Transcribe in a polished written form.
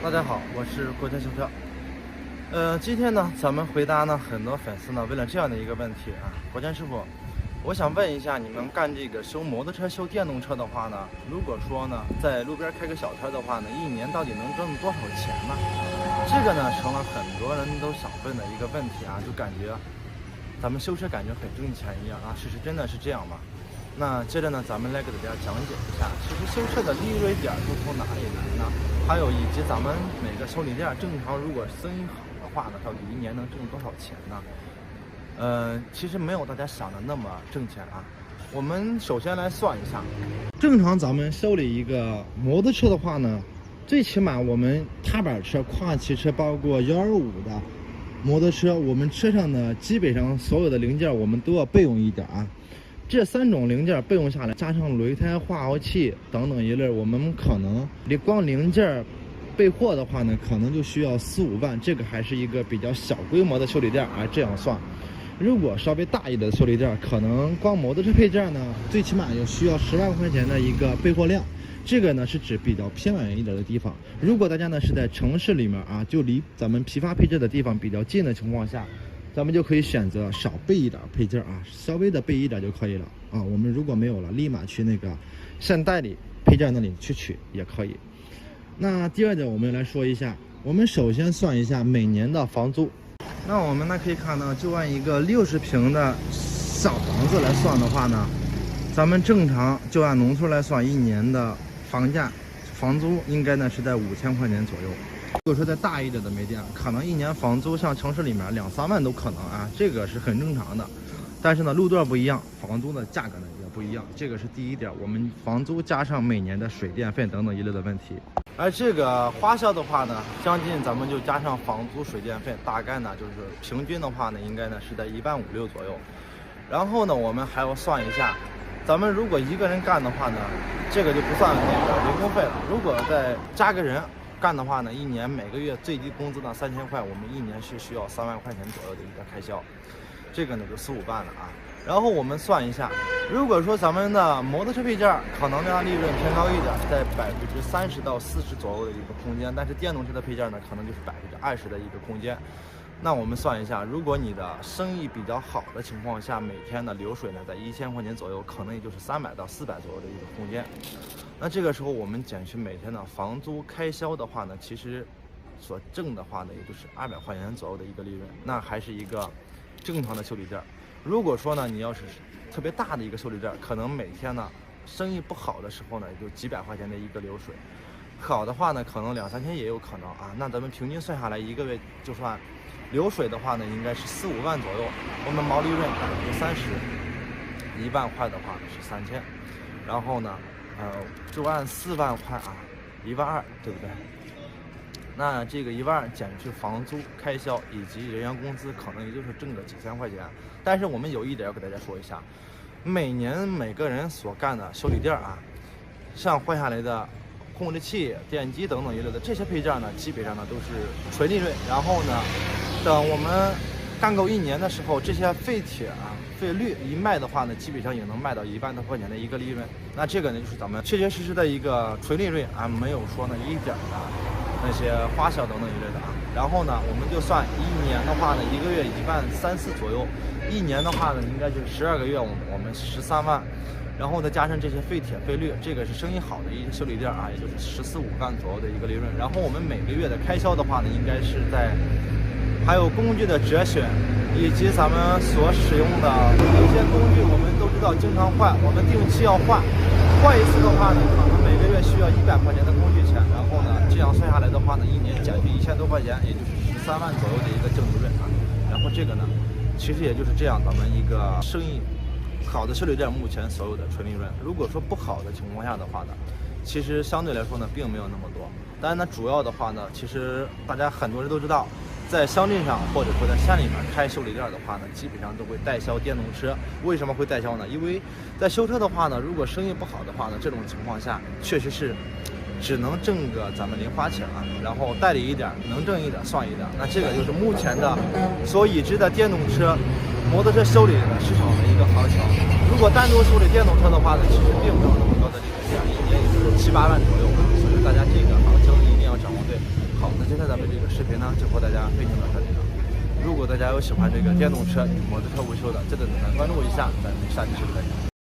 大家好，我是国家修车。今天呢，咱们回答呢很多粉丝呢问了这样的一个问题啊，国权师傅，我想问一下，你们干这个修摩托车、修电动车的话呢，如果说呢在路边开个小车的话呢，一年到底能挣多少钱呢？这个呢成了很多人都想问的一个问题啊，就感觉咱们修车感觉很挣钱一样啊，事实真的是这样吗？那接着呢，咱们来给大家讲解一下，其实修车的利润点都从哪里来呢？还有以及咱们每个修理店正常如果生意好的话呢，到底一年能挣多少钱呢？其实没有大家想的那么挣钱啊。我们首先来算一下，正常咱们修理一个摩托车的话呢，最起码我们踏板车、跨骑车，包括125的摩托车，我们车上呢基本上所有的零件我们都要备用一点啊。这3种零件备用下来，加上轮胎、化合器等等一类，我们可能你光零件备货的话呢，可能就需要4、5万。这个还是一个比较小规模的修理店啊，这样算。如果稍微大一点的修理店，可能光摩托车配件呢，最起码也需要10万块钱的一个备货量。这个呢是指比较偏远一点的地方。如果大家呢是在城市里面啊，就离咱们批发配件的地方比较近的情况下，咱们就可以选择少备一点配件啊，稍微的备一点就可以了啊。我们如果没有了，立马去那个县代理配件那里去取也可以。那第二点，我们来说一下，我们首先算一下每年的房租。那我们呢可以看到，就按一个60平的小房子来算的话呢，咱们正常就按农村来算，一年的房租应该呢是在5000块钱左右。如果说在大一点的煤店，可能一年房租像城市里面2、3万都可能啊，这个是很正常的。但是呢，路段不一样，房租的价格呢也不一样，这个是第一点。我们房租加上每年的水电费等等一类的问题，而这个花销的话呢，将近咱们就加上房租、水电费，大概呢就是平均的话呢，应该呢是在1.5、6左右。然后呢，我们还要算一下，咱们如果一个人干的话呢，这个就不算那个人工费了。如果再加个人干的话呢，一年每个月最低工资呢3000块，我们一年是需要3万块钱左右的一个开销，这个呢就4、5万了啊。然后我们算一下，如果说咱们的摩托车配件可能呢利润偏高一点，在30%到40%左右的一个空间，但是电动车的配件呢可能就是20%的一个空间。那我们算一下，如果你的生意比较好的情况下，每天的流水呢在1000块钱左右，可能也就是300到400左右的一个空间。那这个时候我们减去每天的房租开销的话呢，其实所挣的话呢，也就是200块钱左右的一个利润，那还是一个正常的修理店。如果说呢，你要是特别大的一个修理店，可能每天呢生意不好的时候呢，也就几百块钱的一个流水，好的话呢，可能2、3千也有可能啊。那咱们平均算下来，一个月就算流水的话呢，应该是4、5万左右，我们毛利润30%，1万块的话是3000，然后呢，就按4万块啊，1.2万，对不对？那这个1万减去房租开销以及人员工资，可能也就是挣个几千块钱。但是我们有一点要给大家说一下，每年每个人所干的修理店啊，像换下来的控制器、电机等等一类的这些配件呢，基本上呢都是纯利润。然后呢，等我们干够1年的时候，这些废铁啊、费率一卖的话呢，基本上也能卖到1万多块钱的一个利润。那这个呢，就是咱们确确实实的一个纯利润啊，没有说呢一点的那些花销等等一类的啊。然后呢，我们就算1年的话呢，一个月1.3、4万左右，一年的话呢，应该就是12个月，我们13万。然后再加上这些废铁费率，这个是生意好的一些修理店啊，也就是14、15万左右的一个利润。然后我们每个月的开销的话呢，应该是在还有工具的折选，以及咱们所使用的有些工具，我们都知道经常换，我们定期要换一次的话呢，可能每个月需要100块钱的工具钱。然后呢，这样算下来的话呢，一年减去1000多块钱，也就是13万左右的一个净利润啊。然后这个呢，其实也就是这样，咱们一个生意好的修理店目前所有的纯利润。如果说不好的情况下的话呢，其实相对来说呢，并没有那么多。当然呢，主要的话呢，其实大家很多人都知道，在乡镇上或者说在县里面开修理店的话呢，基本上都会代销电动车。为什么会代销呢？因为在修车的话呢，如果生意不好的话呢，这种情况下确实是只能挣个咱们零花钱啊，然后代理一点，能挣一点算一点。那这个就是目前的所已知的电动车、摩托车修理的市场的一个行情。如果单独修理电动车的话呢，其实并没有那么高的利润，一年也就是7、8万左右。所以大家这个行情一定要掌握对。个视频呢就和大家分享到这里了。如果大家有喜欢这个电动车、摩托车维修的，记得关注一下，咱们下期视频再见。